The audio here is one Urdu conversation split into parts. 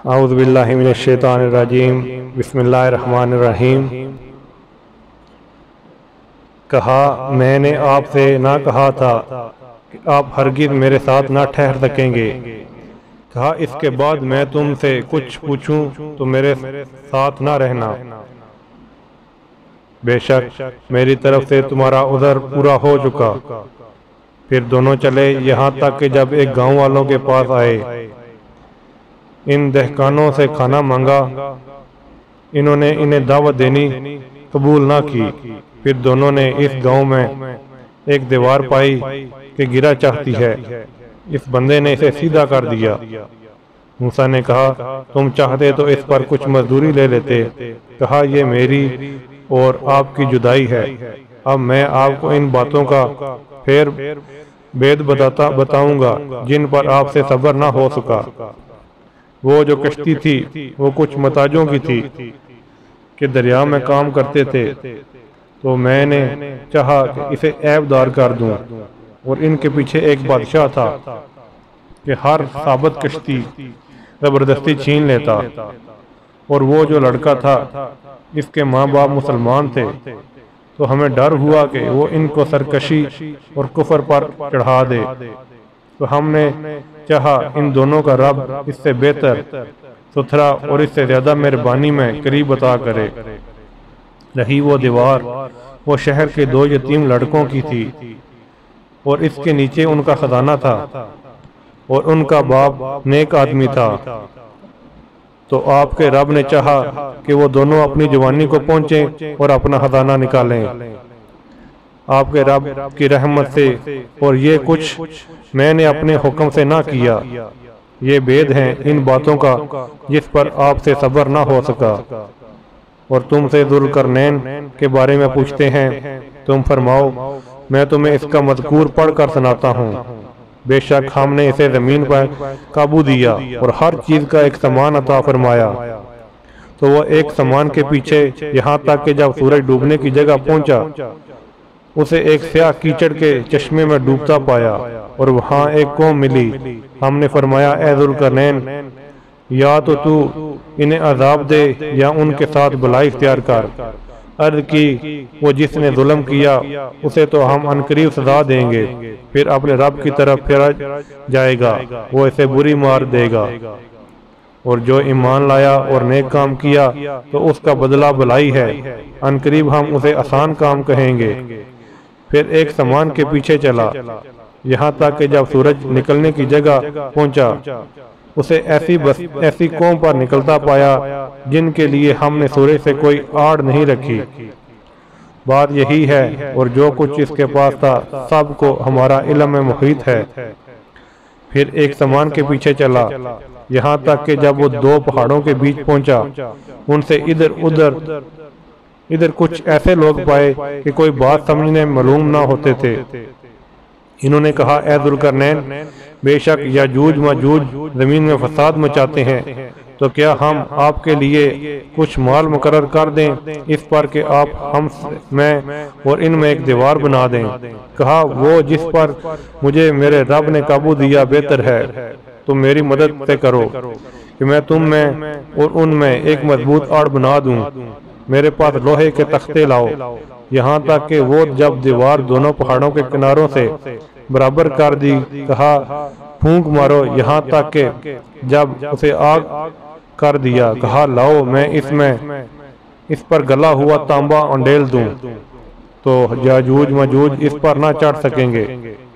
اعوذ باللہ من الشیطان الرجیم بسم اللہ الرحمن الرحیم۔ کہا میں نے آپ سے نہ کہا تھا کہ آپ ہرگز میرے ساتھ نہ ٹھہر سکیں گے۔ کہا اس کے بعد میں تم سے کچھ پوچھوں تو میرے ساتھ نہ رہنا۔ بے شک میری طرف سے تمہارا عذر پورا ہو چکا۔ پھر دونوں چلے یہاں تک کہ جب ایک گاؤں والوں کے پاس آئے۔ ان دہقانوں سے کھانا مانگا، انہوں نے انہیں دعوت دینی قبول نہ کی۔ پھر دونوں نے اس گاؤں میں ایک دیوار پائی کہ گرا چاہتی ہے، اس بندے نے اسے سیدھا کر دیا۔ موسیٰ نے کہا تم چاہتے تو اس پر کچھ مزدوری لے لیتے۔ کہا یہ میری اور آپ کی جدائی ہے، اب میں آپ کو ان باتوں کا پھر بید بتاؤں گا جن پر آپ سے صبر نہ ہو سکا۔ وہ جو کشتی تھی وہ کچھ محتاجوں کی تھی کہ دریا میں کام کرتے تھے، تو میں نے چاہا کہ اسے عیب دار کر دوں، اور ان کے پیچھے ایک بادشاہ تھا کہ ہر ثابت کشتی زبردستی چھین لیتا، اور وہ جو لڑکا تھا اس کے ماں باپ مسلمان تھے، تو ہمیں ڈر ہوا کہ وہ ان کو سرکشی اور کفر پر چڑھا دے، تو ہم نے چاہا ان دونوں کا رب اس سے بہتر ستھرا اور اس سے زیادہ مہربانی میں قریب عطا کرے۔ رہی وہ دیوار، وہ شہر کے 2 یتیم لڑکوں کی تھی، اور اس کے نیچے ان کا خزانہ تھا، اور ان کا باپ نیک آدمی تھا۔ تو آپ کے رب نے چاہا کہ وہ دونوں اپنی جوانی کو پہنچیں اور اپنا خزانہ نکالیں آپ کے رب کی رحمت سے، اور یہ کچھ میں نے اپنے حکم سے نہ کیا۔ یہ بید ہیں ان باتوں کا جس پر آپ سے صبر نہ ہو سکا۔ اور تم سے ذوالقرنین کے بارے میں پوچھتے ہیں، تم فرماؤ میں تمہیں اس کا مذکور پڑھ کر سناتا ہوں۔ بے شک ہم نے اسے زمین پر قابو دیا اور ہر چیز کا ایک سامان عطا فرمایا۔ تو وہ ایک سامان کے پیچھے یہاں تک کہ جب سورج ڈوبنے کی جگہ پہنچا، اسے ایک سیاہ کیچڑ کے چشمے میں ڈوبتا پایا، اور وہاں ایک قوم ملی۔ ہم نے فرمایا اے ذوالقرنین، یا تو انہیں عذاب دے یا ان کے ساتھ بلائی اختیار کر۔ عرض کی وہ جس نے ظلم کیا اسے تو ہم عنقریب سزا دیں گے، پھر اپنے رب کی طرف پھر جائے گا، وہ اسے بری مار دے گا۔ اور جو ایمان لایا اور نیک کام کیا تو اس کا بدلہ بھلائی ہے، عنقریب ہم اسے آسان کام کہیں گے۔ پھر ایک سامان کے پیچھے چلا یہاں تک کہ جب سورج نکلنے کی جگہ پہنچا، اسے ایسی قوم پر نکلتا پایا جن کے لیے ہم نے سورج سے کوئی آڑ نہیں رکھی۔ بات یہی ہے، اور جو کچھ اس کے پاس تھا سب کو ہمارا علم میں محیط ہے۔ پھر ایک سامان کے پیچھے چلا یہاں تک کہ جب وہ 2 پہاڑوں کے بیچ پہنچا، ان سے ادھر کچھ ایسے لوگ پائے کہ کوئی بات سمجھنے معلوم نہ ہوتے تھے۔ انہوں نے کہا اے ذوالقرنین، بے شک یاجوج ماجوج زمین میں فساد مچاتے ہیں، تو کیا ہم آپ کے لیے کچھ مال مقرر کر دیں اس پر کہ آپ میں اور ان میں ایک دیوار بنا دیں؟ کہا وہ جس پر مجھے میرے رب نے قابو دیا بہتر ہے، تم میری مدد سے کرو کہ میں تم میں اور ان میں ایک مضبوط آڑ بنا دوں۔ میرے پاس لوہے کے تختے لاؤ۔ یہاں تک کہ وہ جب دیوار دونوں پہاڑوں کے کناروں سے برابر کر دی، کہا پھونک مارو، یہاں تک کہ جب اسے آگ کر دیا، کہا لاؤ میں اس پر گلا ہوا تانبا انڈیل دوں، تو یاجوج ماجوج اس پر نہ چڑھ سکیں گے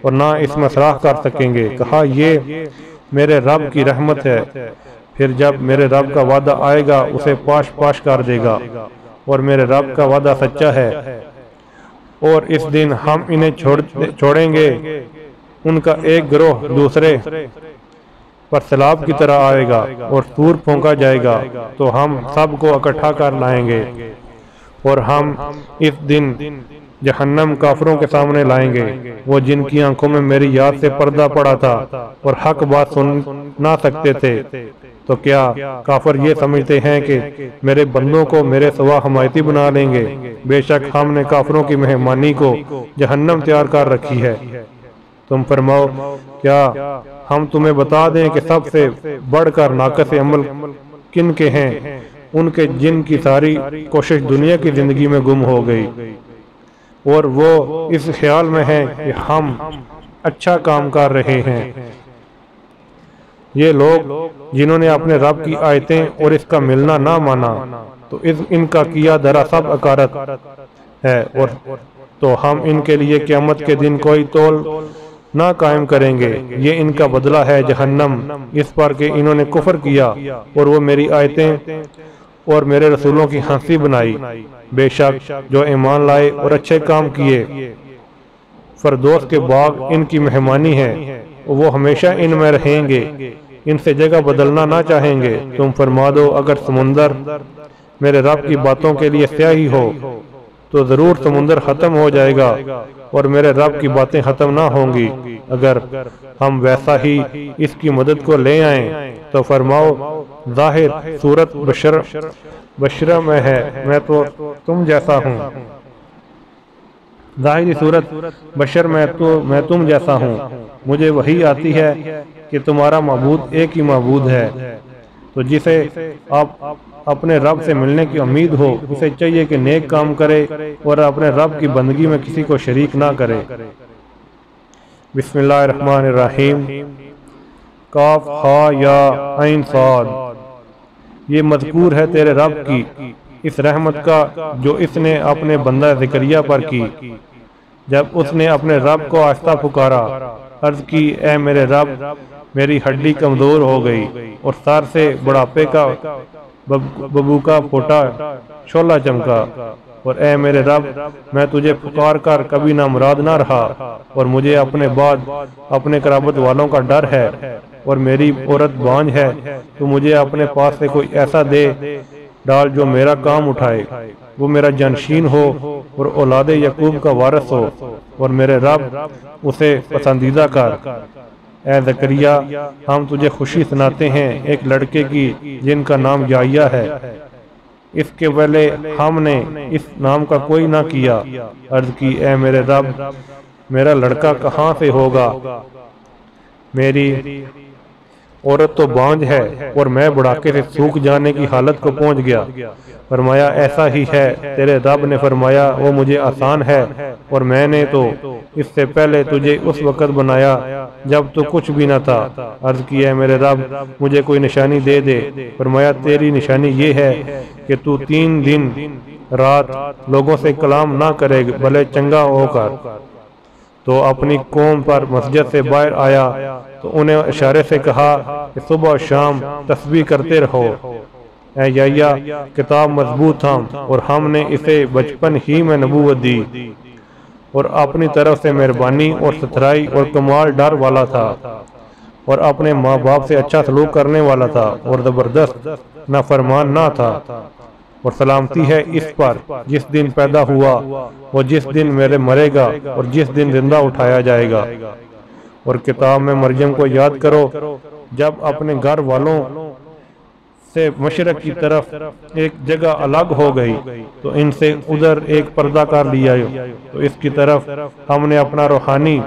اور نہ اس میں سراغ کر سکیں گے۔ کہا یہ میرے رب کی رحمت ہے، پھر جب میرے رب کا وعدہ آئے گا اسے پاش پاش کر دے گا، اور میرے رب کا وعدہ سچا ہے۔ اور اس دن ہم انہیں چھوڑیں گے، ان کا ایک گروہ دوسرے پر سیلاب کی طرح آئے گا، اور سور پھونکا جائے گا تو ہم سب کو اکٹھا کر لائیں گے، اور ہم اس دن جہنم کافروں کے سامنے لائیں گے، وہ جن کی آنکھوں میں میری یاد سے پردہ پڑا تھا اور حق بات سن نہ سکتے تھے۔ تو کیا کافر یہ سمجھتے ہیں کہ میرے بندوں کو میرے سوا حمایتی بنا لیں گے؟ بے شک ہم نے کافروں کی مہمانی کو جہنم تیار کر رکھی ہے۔ تم فرماؤ کیا ہم تمہیں بتا دیں کہ سب سے بڑھ کر ناقص عمل کن کے ہیں؟ ان کے جن کی ساری کوشش دنیا کی زندگی میں گم ہو گئی اور وہ اس خیال میں ہیں کہ ہم اچھا کام کر رہے ہیں۔ یہ لوگ جنہوں نے اپنے رب کی آیتیں اور اس کا ملنا نہ مانا تو ان کا کیا دراصل اکارت ہے، اور تو ہم ان کے لیے قیامت کے دن کوئی تول نہ قائم کریں گے۔ یہ ان کا بدلہ ہے جہنم، اس پر کہ انہوں نے کفر کیا اور وہ میری آیتیں اور میرے رسولوں کی ہنسی بنائی۔ بے شک جو ایمان لائے اور اچھے کام کیے، فردوس کے باغ ان کی مہمانی ہے، وہ ہمیشہ ان میں رہیں گے، ان سے جگہ بدلنا نہ چاہیں گے۔ تم فرما دو اگر سمندر میرے رب کی باتوں کے لیے سیاہی ہو تو ضرور سمندر ختم ہو جائے گا اور میرے رب کی باتیں ختم نہ ہوں گی۔ اگر ہم ویسا ہی اس کی مدد کو لے آئیں تو فرماؤ ظاہر صورت بشرہ میں ہے، میں تو تم جیسا ہوں۔ ظاہری صورت بشر میں تم جیسا ہوں۔ مجھے وحی آتی ہے کہ تمہارا معبود ایک ہی معبود ہے، تو جسے آپ اپنے رب سے ملنے کی امید ہو اسے چاہیے کہ نیک کام کرے اور اپنے رب کی بندگی میں کسی کو شریک نہ کرے۔ بسم اللہ الرحمن الرحیم۔ کاف ہا یا عین صاد۔ یہ مذکور ہے تیرے رب کی اس رحمت کا جو اس نے اپنے بندہ زکریا پر کی، جب اس نے اپنے رب کو آہستہ پکارا، عرض کی اے میرے رب میری ہڈی کمزور ہو گئی اور سر سے بڑھاپے کا ببو کا پھوٹا شعلہ چمکا، اور اے میرے رب میں تجھے پکار کر کبھی نامراد نہ رہا، اور مجھے اپنے بعد اپنے قرابت والوں کا ڈر ہے، اور میری عورت بانجھ ہے، تو مجھے اپنے پاس سے کوئی ایسا دے ڈال جو میرا کام اٹھائے، وہ میرا جانشین ہو اور اولاد یعقوب کا وارث ہو، اور میرے رب اسے پسندیدہ کر۔ اے زکریا ہم تجھے خوشی سناتے ہیں ایک لڑکے کی جن کا نام یحییٰ ہے، اس کے پہلے ہم نے اس نام کا کوئی نہ کیا۔ عرض کی اے میرے رب میرا لڑکا کہاں سے ہوگا؟ میری عورت تو بانجھ ہے اور میں بڑھاپے سے سوکھ جانے کی حالت کو پہنچ گیا۔ فرمایا ایسا ہی ہے۔ تیرے رب نے فرمایا وہ مجھے آسان ہے، اور میں نے تو اس سے پہلے تجھے اس وقت بنایا جب تو کچھ بھی نہ تھا۔ عرض کی اے میرے رب مجھے کوئی نشانی دے دے۔ فرمایا تیری نشانی یہ ہے کہ تو 3 دن رات لوگوں سے کلام نہ کرے بھلے چنگا ہو کر۔ تو اپنی قوم پر مسجد سے باہر آیا تو انہیں اشارے سے کہا کہ صبح و شام تسبیح کرتے رہو۔ اے یحییٰ کتاب مضبوط تھا اور ہم نے اسے بچپن ہی میں نبوت دی، اور اپنی طرف سے مہربانی اور ستھرائی اور کمال ڈر والا تھا، اور اپنے ماں باپ سے اچھا سلوک کرنے والا تھا، اور زبردست نافرمان نہ تھا۔ اور سلامتی ہے اس پر جس دن پیدا ہوا اور جس دن میرے مرے گا اور جس دن زندہ اٹھایا جائے گا۔ اور کتاب میں مریم کو یاد کرو جب اپنے گھر والوں سے مشرق کی طرف ایک جگہ الگ ہو گئی تو ان سے ادھر ایک پردہ کر لیا، تو اس کی طرف ہم نے اپنا روحانی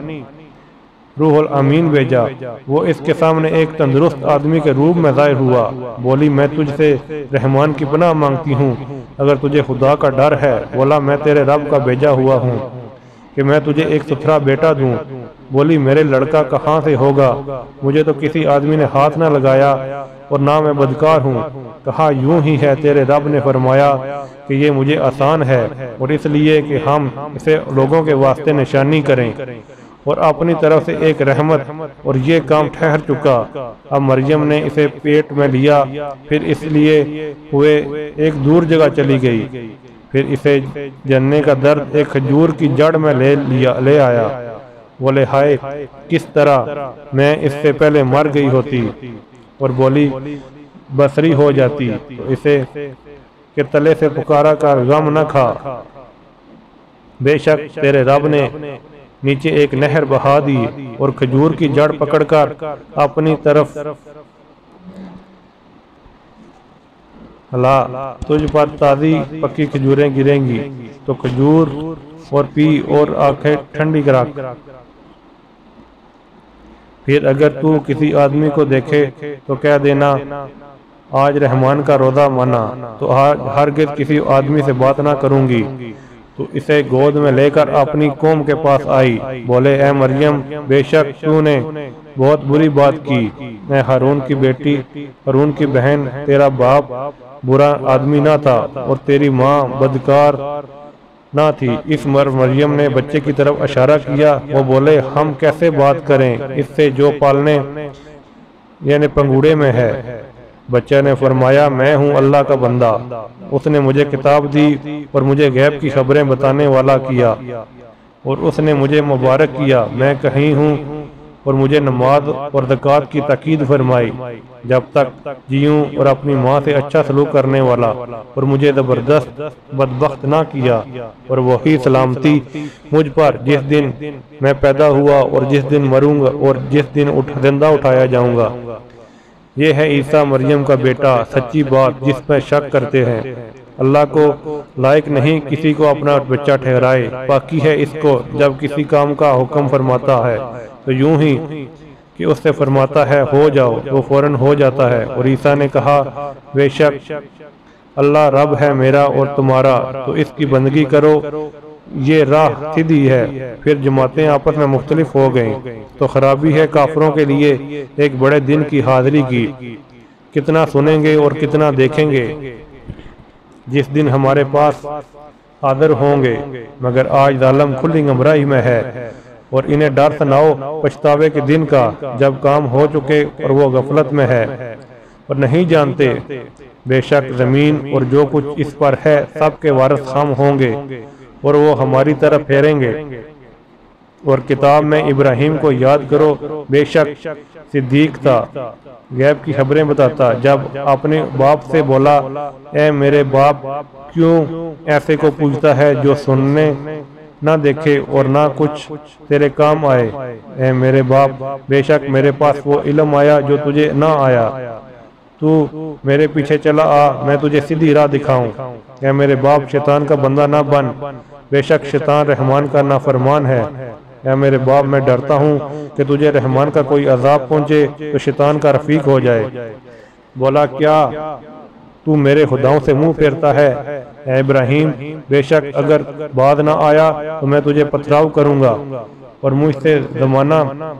روح الامین بھیجا، وہ اس کے سامنے ایک تندرست آدمی کے روپ میں ظاہر ہوا۔ بولی میں تجھ سے رحمان کی پناہ مانگتی ہوں، اگر تجھے خدا کا ڈر ہے بولا میں تیرے رب کا بھیجا ہوا ہوں کہ میں تجھے ایک ستھرا بیٹا دوں۔ بولی میرے لڑکا کہاں سے ہوگا؟ مجھے تو کسی آدمی نے ہاتھ نہ لگایا اور نہ میں بدکار ہوں۔ کہا یوں ہی ہے، تیرے رب نے فرمایا کہ یہ مجھے آسان ہے، اور اس لیے کہ ہم اسے لوگوں کے واسطے نشانی کریں اور اپنی طرف سے ایک رحمت، اور یہ کام ٹھہر چکا۔ اب مریم نے اسے پیٹ میں لیا، پھر اس لیے ہوئے ایک دور جگہ چلی گئی، پھر اسے جننے کا درد ایک کھجور کی جڑ میں لے آیا۔ بولے ہائے کس طرح میں اس سے پہلے مر گئی ہوتی، اور بولی بصری ہو جاتی تو اسے کہ تلے سے پکارا کر غم نہ کھا، بے شک تیرے رب نے نیچے ایک نہر بہا دی اور کھجور کی جڑ پکڑ کر اپنی طرف ہلا، تجھ پر تازی پکی کھجوریں گریں گی تو کھجور اور پی اور آنکھیں ٹھنڈی کرا۔ پھر اگر تو کسی آدمی کو دیکھے تو کہہ دینا آج رحمان کا روزہ منا، تو آج ہرگز کسی آدمی سے بات نہ کروں گی۔ تو اسے گود میں لے کر اپنی قوم کے پاس آئی، بولے اے مریم، بے شک تو نے بہت بری بات کی، اے ہارون کی بیٹی، ہارون کی بہن، تیرا باپ برا آدمی نہ تھا اور تیری ماں بدکار نہ تھی۔ اس مریم نے بچے کی طرف اشارہ کیا، وہ بولے ہم کیسے بات کریں اس سے جو پالنے یعنی پنگوڑے میں ہے؟ بچہ نے فرمایا میں ہوں اللہ کا بندہ، اس نے مجھے کتاب دی اور مجھے غیب کی خبریں بتانے والا کیا، اور اس نے مجھے مبارک کیا، میں کہیں ہوں، اور مجھے نماز اور زکوٰۃ کی تاکید فرمائی جب تک جیوں، اور اپنی ماں سے اچھا سلوک کرنے والا، اور مجھے زبردست بدبخت نہ کیا، اور وہی سلامتی مجھ پر جس دن میں پیدا ہوا اور جس دن مروں گا اور جس دن زندہ اٹھایا جاؤں گا۔ یہ ہے عیسیٰ مریم کا بیٹا، سچی بات جس میں شک کرتے ہیں۔ اللہ کو لائق نہیں کسی کو اپنا بچہ ٹھہرائے، باقی ہے اس کو جب کسی کام کا حکم فرماتا ہے تو یوں ہی کہ اس سے فرماتا ہے ہو جاؤ، وہ فوراً ہو جاتا ہے۔ اور عیسیٰ نے کہا بے شک اللہ رب ہے میرا اور تمہارا، تو اس کی بندگی کرو، یہ راہ سیدھی ہے۔ پھر جماعتیں آپس میں مختلف ہو گئیں، تو خرابی ہے کافروں کے لیے ایک بڑے دن کی حاضری کی، کتنا سنیں گے اور کتنا دیکھیں گے جس دن ہمارے پاس حاضر ہوں گے، مگر آج ظالم کھلی گمراہی میں ہے، اور انہیں ڈر سناؤ پچھتاوے کے دن کا جب کام ہو چکے اور وہ غفلت میں ہے اور نہیں جانتے۔ بے شک زمین اور جو کچھ اس پر ہے سب کے وارث ہم ہوں گے، اور وہ ہماری طرف پھیریں گے۔ اور کتاب میں ابراہیم کو یاد کرو، بے شک صدیق تھا، غیب کی خبریں بتاتا، جب اپنے باپ سے بولا اے میرے باپ، کیوں ایسے کو پوچھتا ہے جو سننے نہ دیکھے اور نہ کچھ تیرے کام آئے؟ اے میرے باپ، بے شک میرے پاس وہ علم آیا جو تجھے نہ آیا، تو میرے پیچھے چلا آ، میں تجھے سیدھی راہ دکھاؤں۔ اے میرے باپ، شیطان کا بندہ نہ بن، بے شک شیطان رحمان کا نافرمان ہے۔ اے میرے باپ، میں ڈرتا ہوں کہ تجھے رحمان کا کوئی عذاب پہنچے تو شیطان کا رفیق ہو جائے۔ بولا کیا تو میرے خداؤں سے منہ پھیرتا ہے؟ اے ابراہیم، بے شک اگر بعد نہ آیا تو میں تجھے پتھراؤ کروں گا اور مجھ سے زمانہ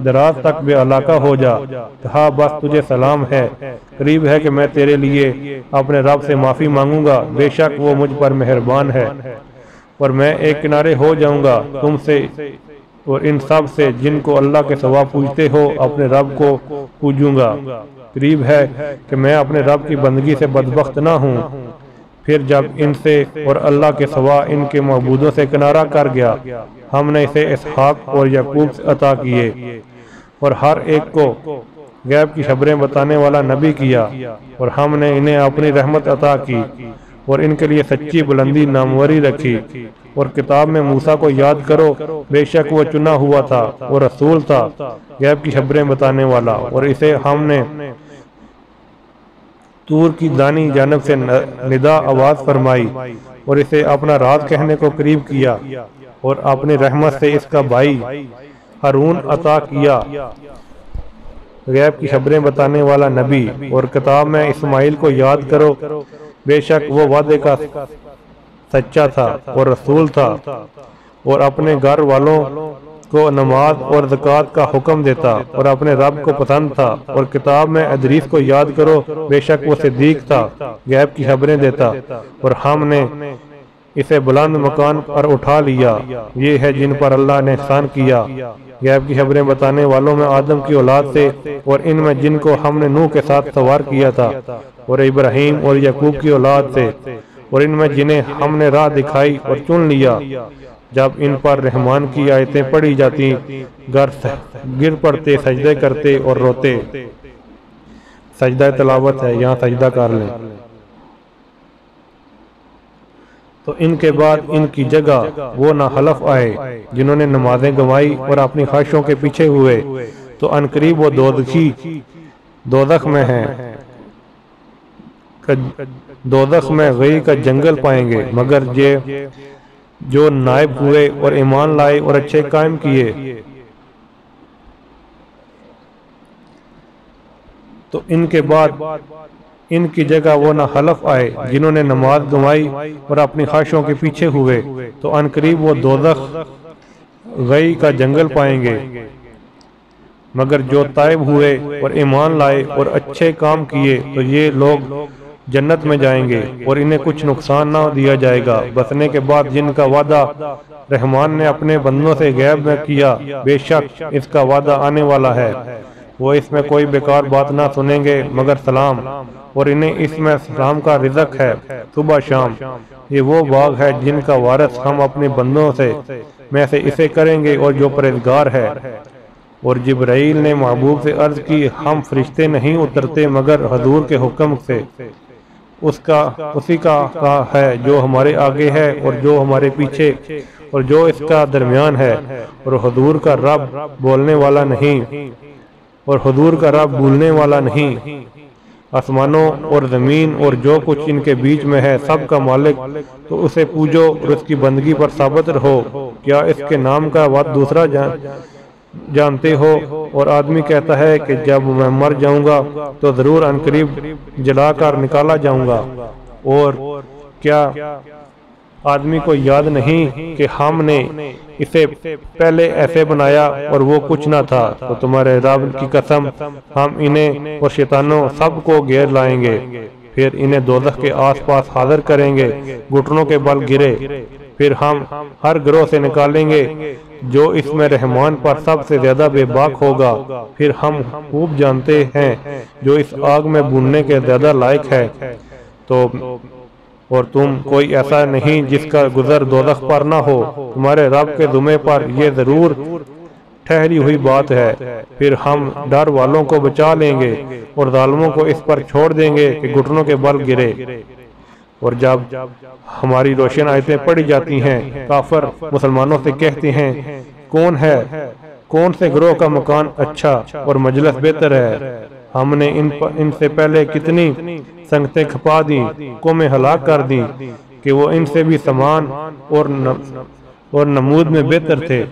دراز تک بے علاقہ ہو جا۔ کہا بس تجھے سلام ہے، قریب ہے کہ میں تیرے لیے اپنے رب سے معافی مانگوں گا، بے شک وہ مجھ پر مہربان ہے، اور میں ایک کنارے ہو جاؤں گا تم سے اور ان سب سے جن کو اللہ کے سوا پوجتے ہو، اپنے رب کو پوجوں گا۔ قریب ہے کہ میں اپنے رب کی بندگی سے بدبخت نہ ہوں۔ پھر جب ان سے اور اللہ کے سوا ان کے معبودوں سے کنارہ کر گیا، ہم نے اسے اسحاق اور یعقوب سے عطا کیے، اور ہر ایک کو غیب کی خبریں بتانے والا نبی کیا، اور ہم نے انہیں اپنی رحمت عطا کی اور ان کے لیے سچی بلندی ناموری رکھی۔ اور کتاب میں موسیٰ کو یاد کرو، بے شک وہ چنا ہوا تھا اور رسول تھا، غیب کی خبریں بتانے والا، اور اسے ہم نے طور کی دانی جانب سے ندا آواز فرمائی اور اسے اپنا راز کہنے کو قریب کیا، اور اپنی رحمت سے اس کا بھائی ہارون عطا کیا، غیب کی خبریں بتانے والا نبی۔ اور کتاب میں اسماعیل کو یاد کرو، بے شک وہ وعدے کا سچا تھا اور رسول تھا، اور اپنے گھر والوں کو نماز اور زکوٰۃ کا حکم دیتا اور اپنے رب کو پسند تھا۔ اور کتاب میں ادریس کو یاد کرو، بے شک وہ صدیق تھا، غیب کی خبریں دیتا، اور ہم نے اسے بلند مکان پر اٹھا لیا۔ یہ ہے جن پر اللہ نے احسان کیا، غیب کی خبریں بتانے والوں میں آدم کی اولاد سے، اور ان میں جن کو ہم نے نوح کے ساتھ سوار کیا تھا، اور ابراہیم اور یعقوب کی اولاد سے، اور ان میں جنہیں ہم نے راہ دکھائی اور چن لیا۔ جب ان پر رحمان کی آیتیں پڑھی جاتی گر پڑتے، سجدے کرتے اور روتے۔ سجدہ تلاوت ہے، یہاں سجدہ کر لیں۔ تو ان کے بعد ان کی جگہ وہ ناحلف آئے جنہوں نے نمازیں گنوائی اور اپنی خواہشوں کے پیچھے ہوئے، تو عنقریب وہ دوزخ میں ہیں، دوزخ میں غی کا جنگل پائیں گے، مگر جو نائب ہوئے اور ایمان لائے اور اچھے کام کیے تو ان کے بعد ان کی جگہ وہ ناخلف آئے جنہوں نے نماز گنوائی اور اپنی خواہشوں کے پیچھے ہوئے، تو ان قریب وہ دوزخ غی کا جنگل پائیں گے۔ مگر جو تائب ہوئے اور ایمان لائے اور اچھے کام کیے تو یہ لوگ جنت میں جائیں گے اور انہیں کچھ نقصان نہ دیا جائے گا۔ بسنے کے بعد جن کا وعدہ رحمان نے اپنے بندوں سے غیب میں کیا، بے شک اس کا وعدہ آنے والا ہے، وہ اس میں کوئی بیکار بات نہ سنیں گے مگر سلام، اور انہیں اس میں سلام کا رزق ہے صبح شام۔ یہ وہ باغ ہے جن کا وارث ہم اپنے بندوں میں سے اسے کریں گے اور جو پرہیزگار ہے۔ اور جبرائیل نے محبوب سے عرض کی، ہم فرشتے نہیں اترتے مگر حضور کے حکم سے، اسی کا ہے جو ہمارے آگے ہے اور جو ہمارے پیچھے اور جو اس کا درمیان ہے، اور حضور کا رب بولنے والا نہیں اور حضور کا رب بھولنے والا نہیں۔ آسمانوں اور زمین اور جو کچھ ان کے بیچ میں ہے سب کا مالک، تو اسے پوجو اور اس کی بندگی پر ثابت رہو۔ کیا اس کے نام کا وعد دوسرا جانتے ہو؟ اور آدمی کہتا ہے کہ جب میں مر جاؤں گا تو ضرور عنقریب جلا کر نکالا جاؤں گا۔ اور کیا آدمی کو یاد نہیں کہ ہم نے اسے پہلے ایسے بنایا اور وہ کچھ نہ تھا؟ تو تمہارے رب کی قسم، ہم انہیں اور شیطانوں سب کو گھیر لائیں گے، پھر انہیں دوزخ کے آس پاس حاضر کریں گے، گھٹنوں کے بل گرے، پھر ہم ہر گروہ سے نکالیں گے جو اس میں رحمان پر سب سے زیادہ بے باک ہوگا، پھر ہم خوب جانتے ہیں جو اس آگ میں بھوننے کے زیادہ لائق ہے۔ تو اور تم کوئی ایسا نہیں جس کا گزر دوزخ پر نہ ہو، تمہارے رب کے ذمے پر یہ ضرور ٹھہری ہوئی بات ہے۔ پھر ہم ڈر والوں کو بچا لیں گے اور ظالموں کو اس پر چھوڑ دیں گے کہ گھٹنوں کے بل گرے۔ اور جب ہماری روشن آیتیں پڑھی جاتی ہیں، کافر مسلمانوں سے کہتے ہیں، کون سے گروہ کا مکان اچھا اور مجلس بہتر ہے؟ ہم نے ان سے پہلے کتنی سنگتیں کھپا دیں، قومیں ہلاک کر دیں کہ وہ ان سے بھی سامان اور نمود میں بہتر تھے۔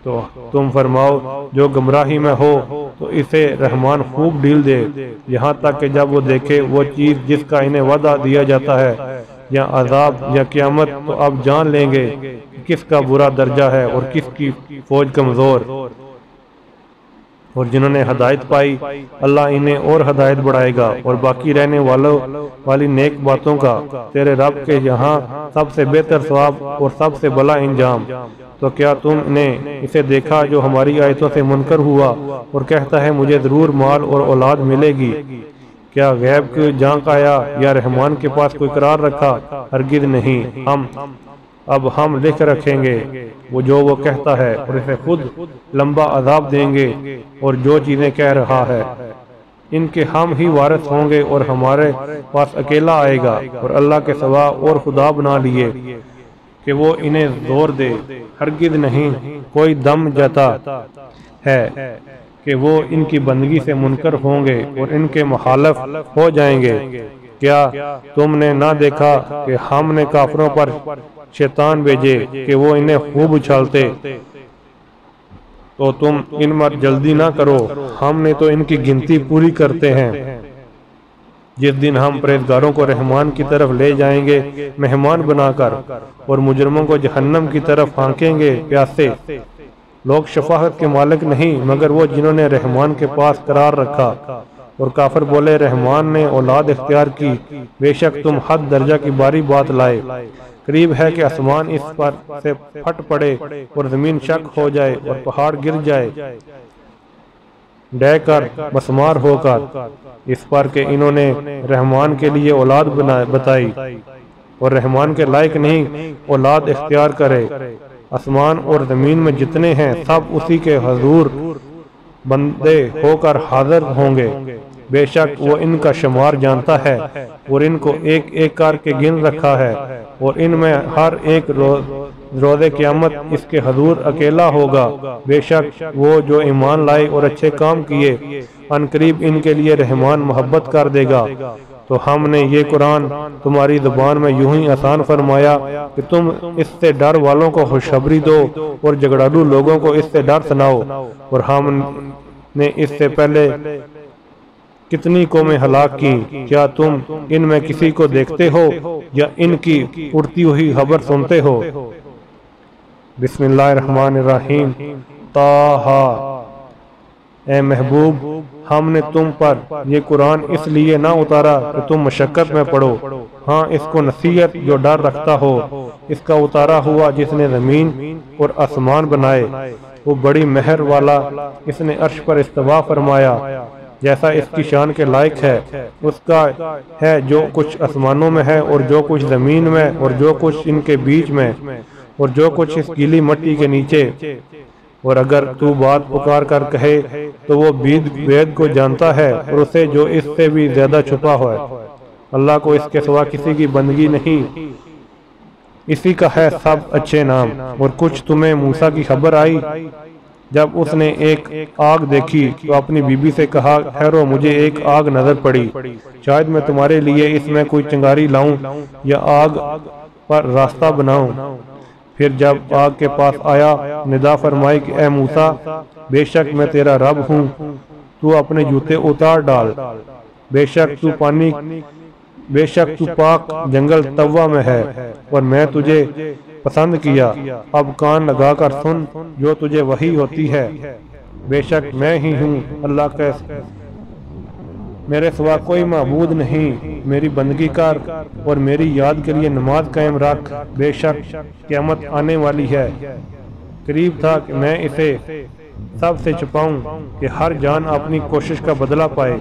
تو تم فرماؤ جو گمراہی میں ہو تو اسے رحمان خوب ڈھیل دے، یہاں تک کہ جب وہ دیکھے وہ چیز جس کا انہیں وعدہ دیا جاتا ہے، یا عذاب یا قیامت، تو اب جان لیں گے کہ کس کا برا درجہ ہے اور کس کی فوج کمزور۔ اور جنہوں نے ہدایت پائی اللہ انہیں اور ہدایت بڑھائے گا، اور باقی رہنے والی نیک باتوں کا تیرے رب کے یہاں سب سے بہتر ثواب اور سب سے بھلا انجام۔ تو کیا تم نے اسے دیکھا جو ہماری آیتوں سے منکر ہوا اور کہتا ہے مجھے ضرور مال اور اولاد ملے گی؟ کیا غیب کی جانچ آیا یا رحمان کے پاس کوئی قرار رکھا؟ ہرگز نہیں، اب ہم لکھ رکھیں گے وہ کہتا ہے، اور اسے خود لمبا عذاب دیں گے اور جو چیزیں کہہ رہا ہے۔ ان کے ہم ہی وارث ہوں گے اور ہمارے پاس اکیلا آئے گا، اور اللہ کے سوا اور خدا بنا لیے کہ وہ انہیں زور دے۔ ہرگز نہیں کوئی دم جاتا ہے کہ وہ ان کی بندگی سے منکر ہوں گے اور ان کے مخالف ہو جائیں گے۔ کیا تم نے نہ دیکھا کہ ہم نے کافروں پر شیطان بھیجے کہ وہ انہیں خوب اچھالتے؟ تو تم ان پر جلدی نہ کرو، ہم نے تو ان کی گنتی پوری کرتے ہیں۔ جس دن ہم پرہیزگاروں کو رحمان کی طرف لے جائیں گے مہمان بنا کر، اور مجرموں کو جہنم کی طرف پھانکیں گے پیاسے۔ لوگ شفاعت کے مالک نہیں مگر وہ جنہوں نے رحمان کے پاس قرار رکھا۔ اور کافر بولے رحمان نے اولاد اختیار کی، بے شک تم حد درجہ کی باری بات لائے۔ قریب ہے کہ آسمان اس پر سے پھٹ پڑے اور زمین شک ہو جائے اور پہاڑ گر جائے ڈہ کر مسمار ہو کر، اس پر کہ انہوں نے رحمان کے لیے اولاد بتائی، اور رحمان کے لائق نہیں اولاد اختیار کرے۔ آسمان اور زمین میں جتنے ہیں سب اسی کے حضور بندے ہو کر حاضر ہوں گے، بے شک وہ ان کا شمار جانتا ہے اور ان کو ایک ایک کر کے گن رکھا ہے، اور ان میں ہر ایک روز قیامت اس کے حضور اکیلا ہوگا۔ بے شک وہ جو ایمان لائے اور اچھے کام کیے عنقریب ان کے لیے رحمان محبت کر دے گا۔ تو ہم نے یہ قرآن تمہاری زبان میں یوں ہی آسان فرمایا کہ تم اس سے ڈر والوں کو خوشخبری دو اور جھگڑالو لوگوں کو اس سے ڈر سناؤ۔ اور ہم نے اس سے پہلے کتنی قومیں ہلاک کی، کیا تم ان میں کسی کو دیکھتے ہو یا ان کی اڑتی ہوئی خبر سنتے ہو؟ بسم اللہ الرحمن الرحیم۔ طٰہٰ، اے محبوب، ہم نے تم پر یہ قرآن اس لیے نہ اتارا کہ تم مشقت میں پڑو، ہاں اس کو نصیحت جو ڈر رکھتا ہو۔ اس کا اتارا ہوا جس نے زمین اور آسمان بنائے، وہ بڑی مہر والا، اس نے عرش پر استوا فرمایا جیسا اس کی شان کے لائق ہے۔ اس کا ہے جو کچھ آسمانوں میں ہے اور جو کچھ زمین میں اور جو کچھ ان کے بیچ میں اور جو کچھ اس گیلی مٹی کے نیچے۔ اور اگر تو بات پکار کر کہے تو وہ وید کو جانتا ہے اور اسے جو اس سے بھی زیادہ چھپا ہوا ہے۔ اللہ کو اس کے سوا کسی کی بندگی نہیں، اسی کا ہے سب اچھے نام۔ اور کچھ تمہیں موسیٰ کی خبر آئی جب اس نے ایک آگ دیکھی تو اپنی بیوی سے کہا، ٹھہرو مجھے ایک آگ نظر پڑی، شاید میں تمہارے لیے اس میں کوئی چنگاری لاؤں یا آگ پر راستہ بناؤں۔ پھر جب آگ کے پاس آیا ندا فرمائی کہ اے موسیٰ، بے شک میں تیرا رب ہوں، تو اپنے جوتے اتار ڈال، بے شک تو پاک جنگل طوّا میں ہے اور میں تجھے پسند کیا، اب کان لگا کر سن جو تجھے وحی ہوتی ہے، بے شک میں ہی ہوں اللہ کا، میرے سوا کوئی معبود نہیں، میری بندگی کر اور میری یاد کے لیے نماز قائم رکھ، بے شک قیامت آنے والی ہے، قریب تھا کہ میں اسے سب سے چھپاؤں کہ ہر جان اپنی کوشش کا بدلہ پائے،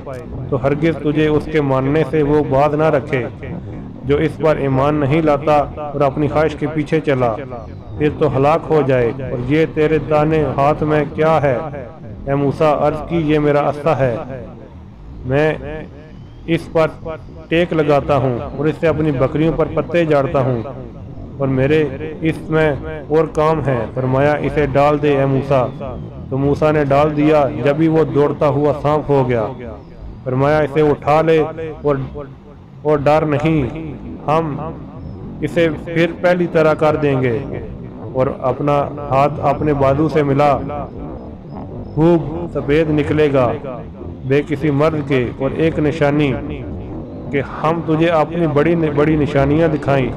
تو ہرگز تجھے اس کے ماننے سے وہ باز نہ رکھے جو اس پر ایمان نہیں لاتا اور اپنی خواہش کے پیچھے چلا، پھر تو ہلاک ہو جائے۔ اور یہ تیرے دانے ہاتھ میں کیا ہے؟ اے موسیٰ، عرض کی یہ میرا عصا ہے، میں اس پر ٹیک لگاتا ہوں اور اس سے اپنی بکریوں پر پتے جاڑتا ہوں، اور میرے اس میں اور کام ہے۔ فرمایا اسے ڈال دے اے موسیٰ، تو موسیٰ نے ڈال دیا، جبھی وہ دوڑتا ہوا سانپ ہو گیا۔ فرمایا اسے اٹھا لے اور ڈر نہیں، ہم اسے پھر پہلی طرح کر دیں گے۔ اور اپنا ہاتھ اپنے بازو سے ملا، خوب سفید نکلے گا بے کسی مرد کے، اور ایک نشانی کہ ہم تجھے اپنی بڑی نشانیاں دکھائیں۔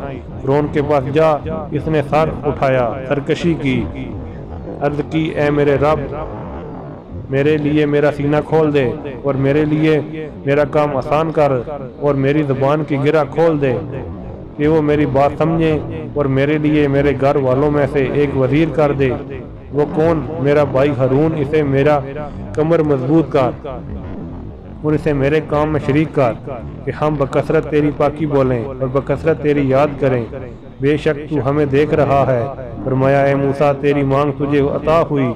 فرعون کے پاس جا، اس نے سر اٹھایا، سرکشی کی، عرض کی اے میرے رب، میرے لیے میرا سینہ کھول دے اور میرے لیے میرا کام آسان کر اور میری زبان کی گرہ کھول دے کہ وہ میری بات سمجھے، اور میرے لیے میرے گھر والوں میں سے ایک وزیر کر دے۔ وہ کون؟ میرا بھائی ہارون، اسے میرا کمر مضبوط کر اور اسے میرے کام میں شریک کر کہ ہم بکثرت تیری پاکی بولیں اور بکثرت تیری یاد کریں، بے شک تو ہمیں دیکھ رہا ہے۔ فرمایا اے موسیٰ، تیری مانگ تجھے عطا ہوئی،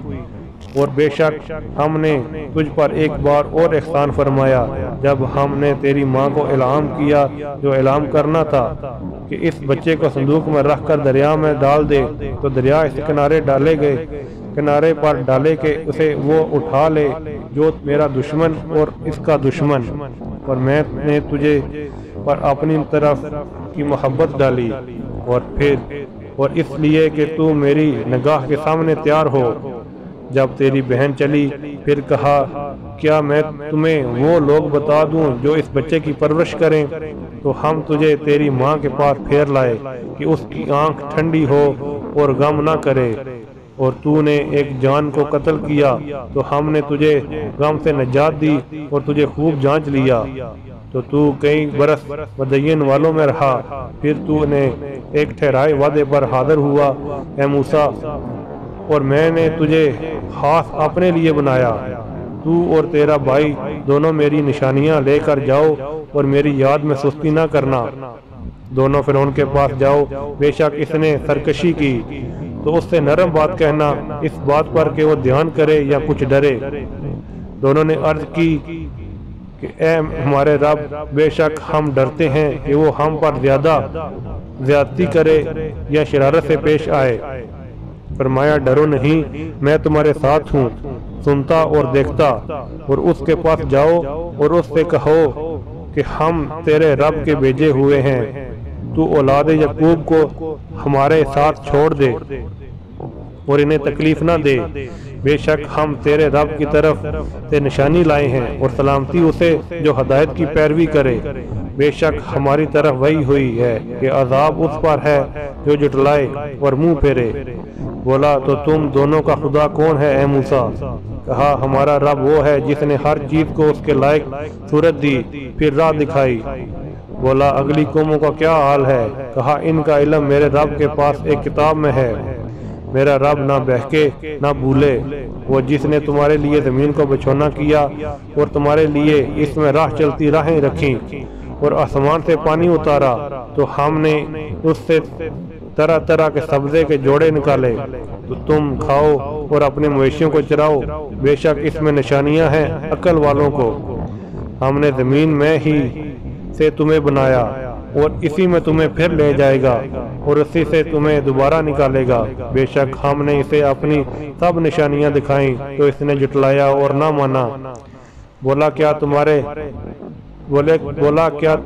اور بے شک ہم نے تجھ پر ایک بار اور احسان فرمایا جب ہم نے تیری ماں کو اعلام کیا جو اعلام کرنا تھا کہ اس بچے کو صندوق میں رکھ کر دریا میں ڈال دے، تو دریا اس کنارے ڈالے گئے، کنارے پر ڈالے کہ اسے وہ اٹھا لے جو میرا دشمن اور اس کا دشمن، اور میں نے تجھے پر اپنی طرف کی محبت ڈالی، اور اس لیے کہ تو میری نگاہ کے سامنے تیار ہو۔ جب تیری بہن چلی پھر کہا، کیا میں تمہیں وہ لوگ بتا دوں جو اس بچے کی پرورش کریں؟ تو ہم تجھے تیری ماں کے پاس پھیر لائے کہ اس کی آنکھ ٹھنڈی ہو اور غم نہ کرے، اور تو نے ایک جان کو قتل کیا تو ہم نے تجھے غم سے نجات دی اور تجھے خوب جانچ لیا، تو کئی برس مدین والوں میں رہا، پھر تو نے ایک ٹھہرائے وعدے پر حاضر ہوا اے موسیٰ، اور میں نے تجھے خاص اپنے لیے بنایا، تو اور تیرا بھائی دونوں میری نشانیاں لے کر جاؤ اور میری یاد میں سستی نہ کرنا، دونوں فرعون کے پاس جاؤ، بے شک اس نے سرکشی کی، تو اس سے نرم بات کہنا اس بات پر کہ وہ دھیان کرے یا کچھ ڈرے۔ دونوں نے عرض کی کہ اے ہمارے رب، بے شک ہم ڈرتے ہیں کہ وہ ہم پر زیادتی کرے یا شرارت سے پیش آئے۔ فرمایا ڈرو نہیں، میں تمہارے ساتھ ہوں، سنتا اور دیکھتا، اور اس کے پاس جاؤ اور اس سے کہو کہ ہم تیرے رب کے بھیجے ہوئے ہیں، تو اولاد یعقوب کو ہمارے ساتھ چھوڑ دے اور انہیں تکلیف نہ دے، بے شک ہم تیرے رب کی طرف سے نشانی لائے ہیں اور سلامتی اسے جو ہدایت کی پیروی کرے۔ بے شک ہماری طرف وحی ہوئی ہے کہ عذاب اس پر ہے جو جھٹلائے اور منہ پھیرے۔ بولا تو تم دونوں کا خدا کون ہے اے موسیٰ؟ کہا ہمارا رب وہ ہے جس نے ہر چیز کو اس کے لائق صورت دی پھر راہ دکھائی۔ بولا اگلی قوموں کا کیا حال ہے؟ کہا ان کا علم میرے رب کے پاس ایک کتاب میں ہے۔ میرا رب نہ بہکے نہ بھولے، وہ جس نے تمہارے لیے زمین کو بچھونا کیا اور تمہارے لیے اس میں راہ چلتی راہیں رکھیں اور آسمان سے پانی اتارا تو ہم نے اس سے طرح طرح کے سبزے کے جوڑے نکالے تو تم کھاؤ اور اپنے مویشیوں کو چراؤ۔ بے شک اس میں نشانیاں ہیں عقل والوں کو۔ ہم نے زمین میں ہی سے تمہیں بنایا اور اسی میں تمہیں پھر لے جائے گا اور اسی سے تمہیں دوبارہ نکالے گا۔ بے شک ہم نے اسے اپنی سب نشانیاں دکھائیں تو اس نے جھٹلایا اور نہ مانا۔ بولا کیا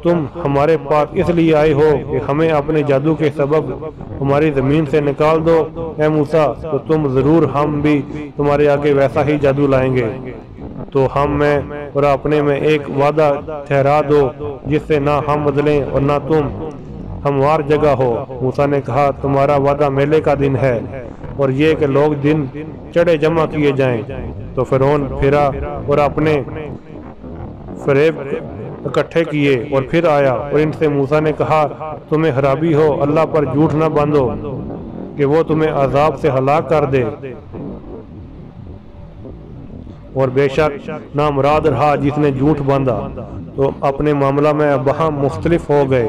تم ہمارے پاس اس لیے آئے ہو کہ ہمیں اپنے جادو کے سبب ہماری زمین سے نکال دو اے موسیٰ؟ تو تم ضرور ہم بھی تمہارے آگے ویسا ہی جادو لائیں گے۔ تو ہم میں اور اپنے میں ایک وعدہ ٹھہرا دو جس سے نہ ہم بدلیں اور نہ تم ہموار جگہ ہو۔ موسیٰ نے کہا تمہارا وعدہ میلے کا دن ہے اور یہ کہ لوگ دن چڑھے جمع کیے جائیں۔ تو فرعون پھرا اور اپنے فریب اکٹھے کیے اور پھر آیا اور ان سے موسیٰ نے کہا تمہیں خرابی ہو، اللہ پر جھوٹ نہ باندھو کہ وہ تمہیں عذاب سے ہلاک کر دے۔ اور بے شک نامراد رہا جس نے جھوٹ باندھا۔ تو اپنے معاملہ میں باہم مختلف ہو گئے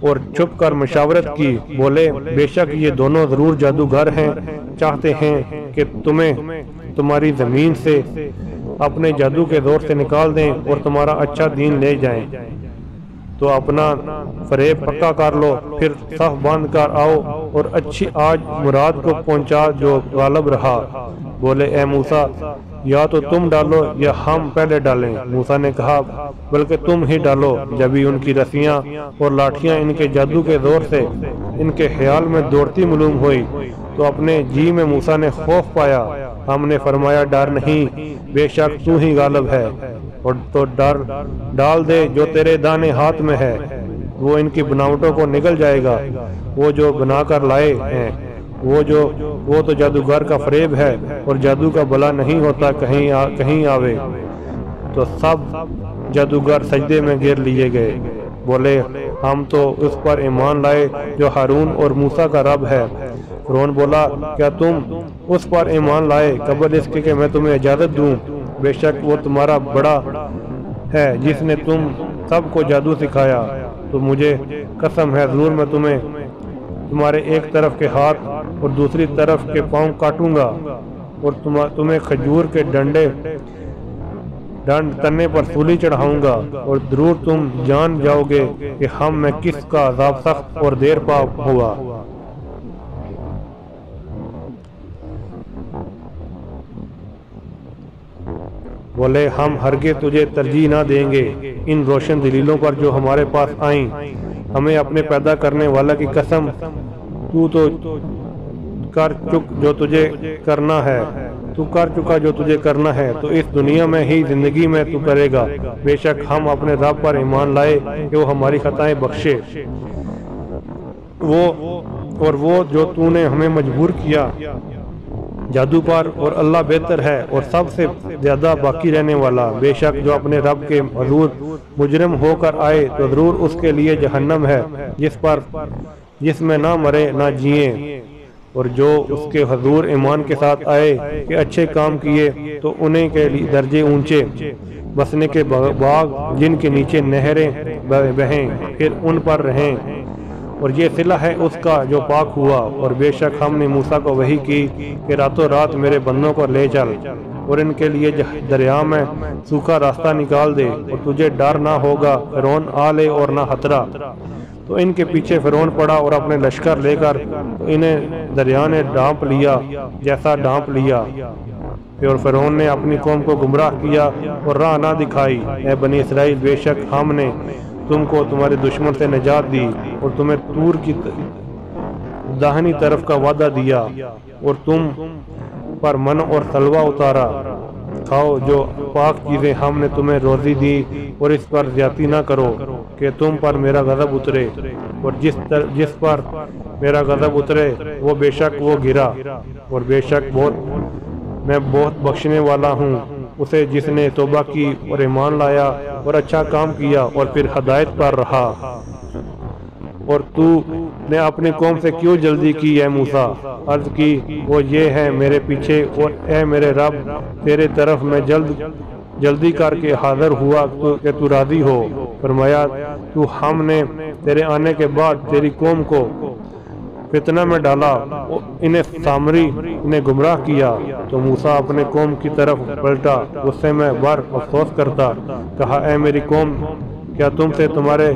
اور چھپ کر مشاورت کی۔ بولے بے شک یہ دونوں ضرور جادوگر ہیں، چاہتے ہیں کہ تمہیں تمہاری زمین سے اپنے جادو کے زور سے نکال دیں اور تمہارا اچھا دین لے جائیں۔ تو اپنا فریب پکا کر لو، پھر صف باندھ کر آؤ اور اچھی آج مراد کو پہنچا جو غالب رہا۔ بولے اے موسیٰ یا تو تم ڈالو یا ہم پہلے ڈالیں۔ موسیٰ نے کہا بلکہ تم ہی ڈالو۔ جبھی ان کی رسیاں اور لاٹھیاں ان کے جادو کے زور سے ان کے خیال میں دوڑتی معلوم ہوئی تو اپنے جی میں موسیٰ نے خوف پایا۔ ہم نے فرمایا ڈر نہیں، بے شک تو ہی غالب ہے، اور تو ڈال دے جو تیرے دانے ہاتھ میں ہے، وہ ان کی بناوٹوں کو نگل جائے گا۔ وہ جو بنا کر لائے ہیں وہ تو جادوگر کا فریب ہے اور جادو کا بھلا نہیں ہوتا کہیں آوے۔ تو سب جادوگر سجدے میں گر لیے گئے۔ بولے ہم تو اس پر ایمان لائے جو ہارون اور موسیٰ کا رب ہے۔ فرعون بولا کیا تم اس پر ایمان لائے قبل اس کے کہ میں تمہیں اجازت دوں؟ بے شک وہ تمہارا بڑا ہے جس نے تم سب کو جادو سکھایا۔ تو مجھے قسم ہے ضرور میں تمہارے ایک طرف کے ہاتھ اور دوسری طرف کے پاؤں کاٹوں گا اور تمہیں کھجور کے ڈنڈ تنے پر سولی چڑھاؤں گا، اور ضرور تم جان جاؤ گے کہ ہم میں کس کا عذاب سخت اور دیر پا ہوا۔ بولے ہم ہرگز تجھے ترجیح نہ دیں گے ان روشن دلیلوں پر جو ہمارے پاس آئیں۔ ہمیں اپنے پیدا کرنے والا کی قسم، تو کر جو تجھے کرنا ہے، تو کر چکا جو تجھے کرنا ہے، تو اس دنیا میں ہی زندگی میں تو کرے گا۔ بے شک ہم اپنے رب پر ایمان لائے کہ وہ ہماری خطائیں بخشے، وہ جو تو نے ہمیں مجبور کیا جادو پر، اور اللہ بہتر ہے اور سب سے زیادہ باقی رہنے والا۔ بے شک جو اپنے رب کے حضور مجرم ہو کر آئے تو ضرور اس کے لیے جہنم ہے جس میں نہ مرے نہ جیئیں، اور جو اس کے حضور ایمان کے ساتھ آئے کہ اچھے کام کیے تو انہیں کے لیے درجے اونچے بسنے کے باغ جن کے نیچے نہریں بہیں پھر ان پر رہیں، اور یہ صلہ ہے اس کا جو پاک ہوا۔ اور بے شک ہم نے موسیٰ کو وحی کی کہ راتوں رات میرے بندوں کو لے چل اور ان کے لیے دریا میں سوکھا راستہ نکال دے، اور تجھے ڈر نہ ہوگا فرعون آلے اور نہ خطرہ۔ تو ان کے پیچھے فرعون پڑا اور اپنے لشکر لے کر انہیں دریا نے ڈھانپ لیا جیسا ڈھانپ لیا۔ پھر فرعون نے اپنی قوم کو گمراہ کیا اور راہ نہ دکھائی۔ اے بنی اسرائیل بے شک ہم نے تم کو تمہارے دشمن سے نجات دی اور تمہیں طور کی داہنی طرف کا وعدہ دیا، اور تم پر من اور سلوہ اتارا، کھاؤ جو پاک چیزیں ہم نے تمہیں روزی دی، اور اس پر زیادتی نہ کرو کہ تم پر میرا غضب اترے، اور جس پر میرا غضب اترے وہ بے شک وہ گرا، اور بے شک میں بہت بخشنے والا ہوں اسے جس نے توبہ کی اور ایمان لایا اور اچھا کام کیا اور پھر ہدایت پر رہا۔ اور تو نے اپنی قوم سے کیوں جلدی کی اے موسیٰ؟ عرض کی وہ یہ ہے میرے پیچھے، اور اے میرے رب تیرے طرف میں جلدی کر کے حاضر ہوا کہ تو راضی ہو۔ فرمایا تو ہم نے تیرے آنے کے بعد تیری قوم کو فتنہ میں ڈالا، انہیں سامری انہیں گمراہ کیا۔ تو موسیٰ اپنے قوم کی طرف پلٹا، غصے میں بر افسوس کرتا، کہا اے میری قوم، کیا تم سے تمہارے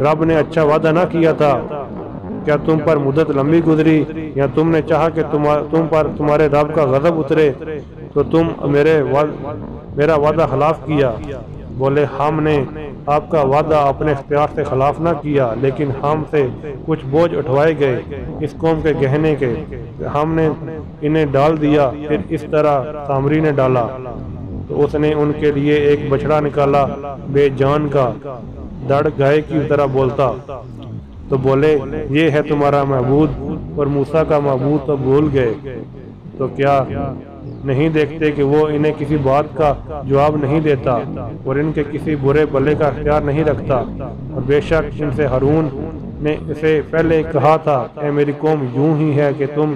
رب نے اچھا وعدہ نہ کیا تھا؟ کیا تم پر مدت لمبی گزری، یا تم نے چاہا کہ تم پر تمہارے رب کا غضب اترے تو تم میرا وعدہ خلاف کیا؟ بولے ہم نے آپ کا وعدہ اپنے اختیار سے خلاف نہ کیا، لیکن ہم سے کچھ بوجھ اٹھوائے گئے اس قوم کے گہنے کے، ہم نے انہیں ڈال دیا، پھر اس طرح سامری نے ڈالا۔ تو اس نے ان کے لیے ایک بچڑا نکالا بے جان کا، دڑ گائے کی طرح بولتا، تو بولے یہ ہے تمہارا معبود، اور موسیٰ کا معبود تو بھول گئے۔ تو کیا نہیں دیکھتے کہ وہ انہیں کسی بات کا جواب نہیں دیتا اور ان کے کسی برے بھلے کا اختیار نہیں رکھتا؟ اور بے شک ان سے ہارون نے اسے پہلے کہا تھا اے میری قوم یوں ہی ہے کہ تم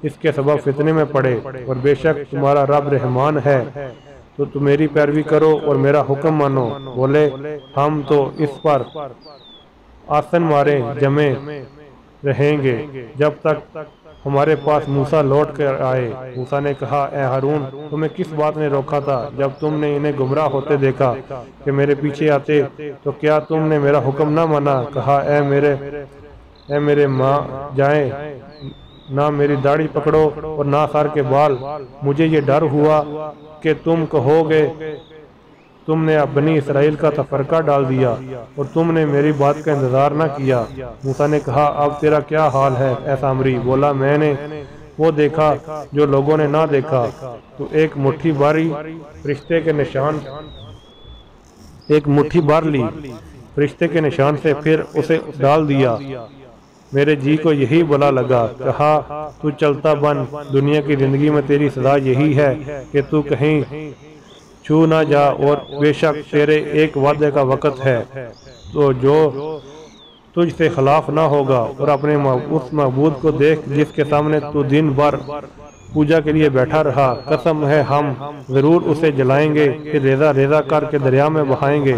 اس کے سبب فتنے میں پڑے، اور بے شک تمہارا رب رحمان ہے، تو تم میری پیروی کرو اور میرا حکم مانو۔ بولے ہم تو اس پر آسن مارے جمے رہیں گے جب تک ہمارے پاس موسیٰ لوٹ کر آئے۔ موسیٰ نے کہا اے ہارون، تمہیں کس بات نے روکا تھا جب تم نے انہیں گمراہ ہوتے دیکھا کہ میرے پیچھے آتے؟ تو کیا تم نے میرا حکم نہ مانا؟ کہا اے میرے ماں جائیں، نہ میری داڑھی پکڑو اور نہ سر کے بال۔ مجھے یہ ڈر ہوا کہ تم کہو گے تم نے بنی اسرائیل کا تفرقہ ڈال دیا اور تم نے میری بات کا انتظار نہ کیا۔ موسیٰ نے کہا اب تیرا کیا حال ہے اے سامری؟ بولا میں نے وہ دیکھا جو لوگوں نے نہ دیکھا، تو ایک مٹھی بھر لی فرشتے کے نشان سے، پھر اسے ڈال دیا۔ میرے جی کو یہی بلا لگا، کہا تو چلتا بن، دنیا کی زندگی میں تیری سزا یہی ہے کہ تو کہیں چھو نہ جا، اور بے شک تیرے ایک وعدے کا وقت ہے تو جو تجھ سے خلاف نہ ہوگا، اور اپنے اس معبود کو دیکھ جس کے سامنے تو دن بھر پوجا کے لیے بیٹھا رہا۔ قسم ہے ہم ضرور اسے جلائیں گے، پھر ریزہ ریزہ کر کے دریا میں بہائیں گے۔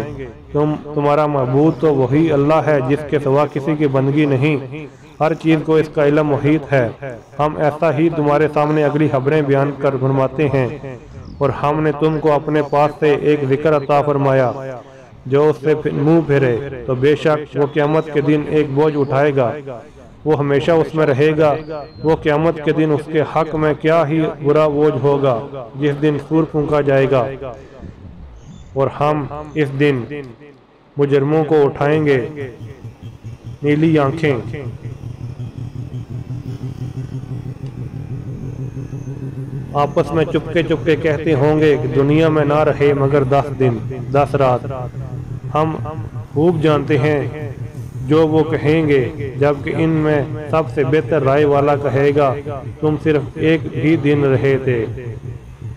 تمہارا معبود تو وہی اللہ ہے جس کے سوا کسی کی بندگی نہیں، ہر چیز کو اس کا علم محیط ہے۔ ہم ایسا ہی تمہارے سامنے اگلی خبریں بیان کر فرماتے ہیں، اور ہم نے تم کو اپنے پاس سے ایک ذکر عطا فرمایا، جو اس سے منہ پھیرے تو بے شک وہ قیامت کے دن ایک بوجھ اٹھائے گا، وہ ہمیشہ اس میں رہے گا۔ وہ قیامت کے دن اس کے حق میں کیا ہی برا بوجھ ہوگا جس دن سور پھونکا جائے گا، اور ہم اس دن مجرموں کو اٹھائیں گے نیلی آنکھیں۔ آپس میں چپکے چپکے کہتے ہوں گے کہ دنیا میں نہ رہے مگر 10 دن 10 رات۔ ہم خوب جانتے ہیں جو وہ کہیں گے، جبکہ ان میں سب سے بہتر رائے والا کہے گا تم صرف ایک ہی دن رہے تھے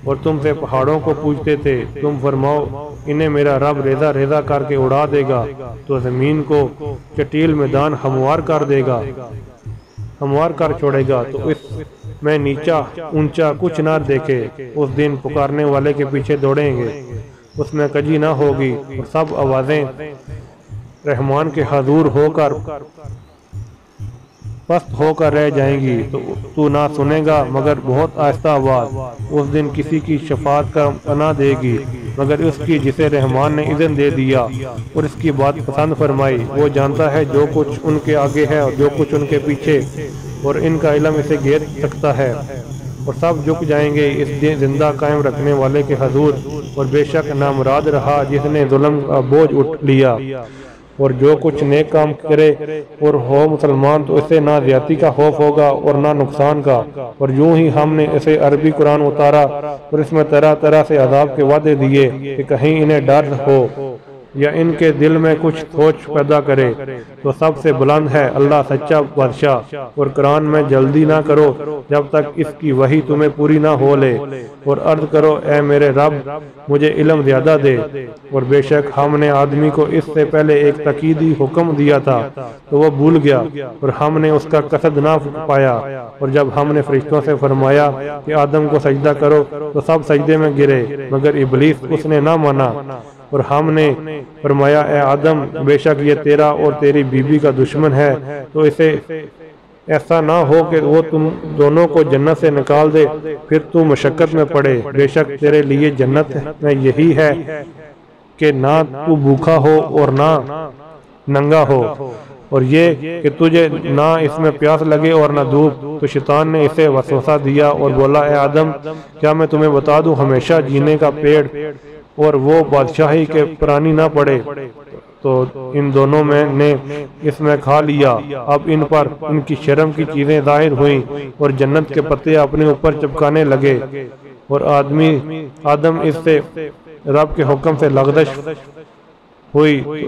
اور تم سے پہاڑوں کو پوچھتے تھے، تم فرماؤ انہیں میرا رب ریزہ ریزہ کر کے اڑا دے گا تو زمین کو چٹیل میدان ہموار کر دے گا، ہموار کر چھوڑے گا، تو اس میں نیچا اونچا کچھ نہ دیکھے۔ اس دن پکارنے والے کے پیچھے دوڑیں گے، اس میں کجی نہ ہوگی، اور سب آوازیں رحمان کے حضور ہو کر پست ہو کر رہ جائیں گی، تو نہ سنے گا مگر بہت آہستہ آواز۔ اس دن کسی کی شفاعت کا نہ دے گی مگر اس کی جسے رحمان نے اذن دے دیا اور اس کی بات پسند فرمائی۔ وہ جانتا ہے جو کچھ ان کے آگے ہے اور جو کچھ ان کے پیچھے، اور ان کا علم اسے گھیر سکتا ہے، اور سب جھک جائیں گے اس دن زندہ قائم رکھنے والے کے حضور، اور بے شک نامراد رہا جس نے ظلم کا بوجھ اٹھ لیا اور جو کچھ نیک کام کرے اور ہو مسلمان تو اسے نہ زیادتی کا خوف ہوگا اور نہ نقصان کا۔ اور یوں ہی ہم نے اسے عربی قرآن اتارا اور اس میں طرح طرح سے عذاب کے وعدے دیے کہ کہیں انہیں ڈر ہو یا ان کے دل میں کچھ سوچ پیدا کرے۔ تو سب سے بلند ہے اللہ سچا بادشاہ، اور قرآن میں جلدی نہ کرو جب تک اس کی وحی تمہیں پوری نہ ہو لے، اور عرض کرو اے میرے رب مجھے علم زیادہ دے۔ اور بے شک ہم نے آدمی کو اس سے پہلے ایک تقیدی حکم دیا تھا تو وہ بھول گیا اور ہم نے اس کا قصد نہ پایا۔ اور جب ہم نے فرشتوں سے فرمایا کہ آدم کو سجدہ کرو تو سب سجدے میں گرے مگر ابلیس اس نے نہ مانا۔ اور ہم نے فرمایا اے آدم بے شک یہ تیرا اور تیری بیوی کا دشمن ہے، تو اسے ایسا نہ ہو کہ وہ تم دونوں کو جنت سے نکال دے پھر تو مشقت میں پڑے۔ بے شک تیرے لیے جنت میں یہی ہے کہ نہ تو بھوکا ہو اور نہ ننگا ہو، اور یہ کہ تجھے نہ اس میں پیاس لگے اور نہ دھوپ۔ تو شیطان نے اسے وسوسہ دیا اور بولا اے آدم کیا میں تمہیں بتا دوں ہمیشہ جینے کا پیڑ اور وہ بادشاہی کے پرانی نہ پڑے؟ تو ان دونوں میں نے اس میں کھا لیا، اب ان پر ان کی شرم کی چیزیں ظاہر ہوئیں اور جنت کے پتے اپنے اوپر چپکانے لگے، اور آدم اس سے رب کے حکم سے لغزش ہوئی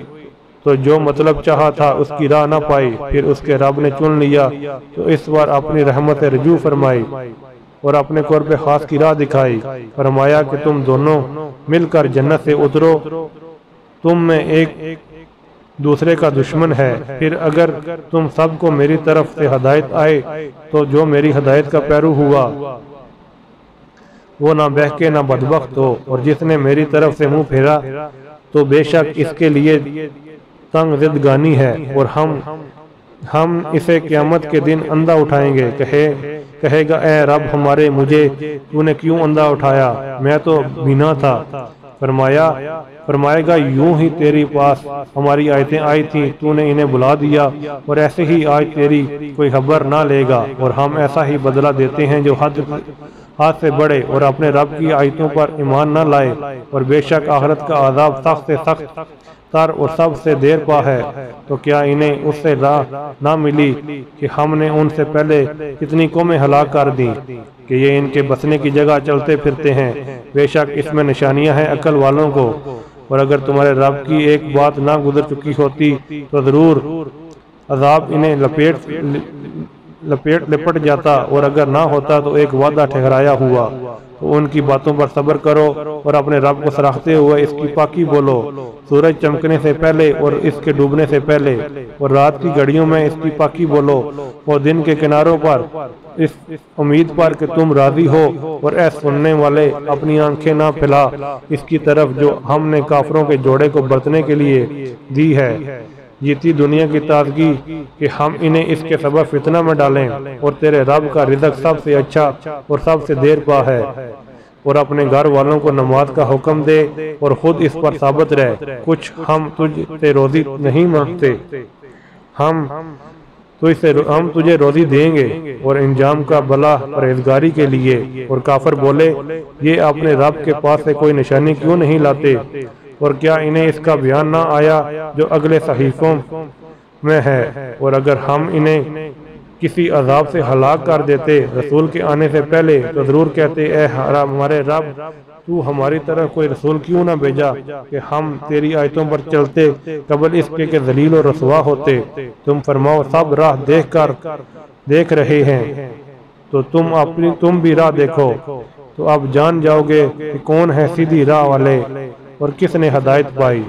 تو جو مطلب چاہا تھا اس کی راہ نہ پائی۔ پھر اس کے رب نے چن لیا تو اس بار اپنی رحمت رجوع فرمائی اور اپنے قرب خاص کی راہ دکھائی۔ فرمایا کہ تم دونوں مل کر جنت سے اترو، تم میں ایک دوسرے کا دشمن ہے۔ پھر اگر تم سب کو میری طرف سے ہدایت آئے تو جو میری ہدایت کا پیرو ہوا وہ نہ بہکے نہ بدبخت ہو، اور جس نے میری طرف سے منہ پھیرا تو بے شک اس کے لیے تنگ زندگانی ہے۔ اور ہم اسے قیامت کے دن اندھا اٹھائیں گے، کہے گا اے رب ہمارے مجھے تو نے کیوں اندھا اٹھایا، میں تو بینا تھا۔ فرمائے گا یوں ہی تیری پاس ہماری آیتیں آئی تھیں، تو نے انہیں بلا دیا، اور ایسے ہی آج تیری کوئی خبر نہ لے گا۔ اور ہم ایسا ہی بدلہ دیتے ہیں جو حد سے بڑھے اور اپنے رب کی آیتوں پر ایمان نہ لائے، اور بے شک آخرت کا عذاب سخت سے سخت تر اور سب سے دیر پا ہے۔ تو کیا انہیں اس سے راہ نہ ملی کہ ہم نے ان سے پہلے کتنی قومیں ہلاک کر دیں کہ یہ ان کے بسنے کی جگہ چلتے پھرتے ہیں؟ بے شک اس میں نشانیاں ہیں عقل والوں کو۔ اور اگر تمہارے رب کی ایک بات نہ گزر چکی ہوتی تو ضرور عذاب انہیں لپٹ جاتا، اور اگر نہ ہوتا تو ایک وعدہ ٹھہرایا ہوا۔ تو ان کی باتوں پر صبر کرو اور اپنے رب کو سراہتے ہوئے اس کی پاکی بولو، سورج چمکنے سے پہلے اور اس کے ڈوبنے سے پہلے، اور رات کی گھڑیوں میں اس کی پاکی بولو، اور دن کے کناروں پر اس امید پر کہ تم راضی ہو۔ اور اے سننے والے اپنی آنکھیں نہ پھیلا اس کی طرف جو ہم نے کافروں کے جوڑے کو برتنے کے لیے دی ہے، جیتی دنیا کی تازگی کہ ہم انہیں اس کے سبب فتنہ میں ڈالیں۔ اور تیرے رب کا رزق سب سے اچھا اور سب سے دیر پا ہے۔ اور اپنے گھر والوں کو نماز کا حکم دے اور خود اس پر ثابت رہ۔ کچھ ہم تجھ سے روزی نہیں مانگتے، ہم تجھے روزی دیں گے، اور انجام کا بلا پرہیزگاری کے لیے۔ اور کافر بولے یہ اپنے رب کے پاس سے کوئی نشانی کیوں نہیں لاتے؟ اور کیا انہیں اس کا بیان نہ آیا جو اگلے صحیفوں میں ہے؟ اور اگر ہم انہیں کسی عذاب سے ہلاک کر دیتے رسول کے آنے سے پہلے تو ضرور کہتے اے ہمارے رب تو ہماری طرف کوئی رسول کیوں نہ بھیجا کہ ہم تیری آیتوں پر چلتے قبل اس کے کہ ذلیل و رسوا ہوتے۔ تم فرماؤ سب راہ دیکھ رہے ہیں تو تم بھی راہ دیکھو، تو اب جان جاؤ گے کہ کون ہے سیدھی راہ والے اور کس نے ہدایت پائی۔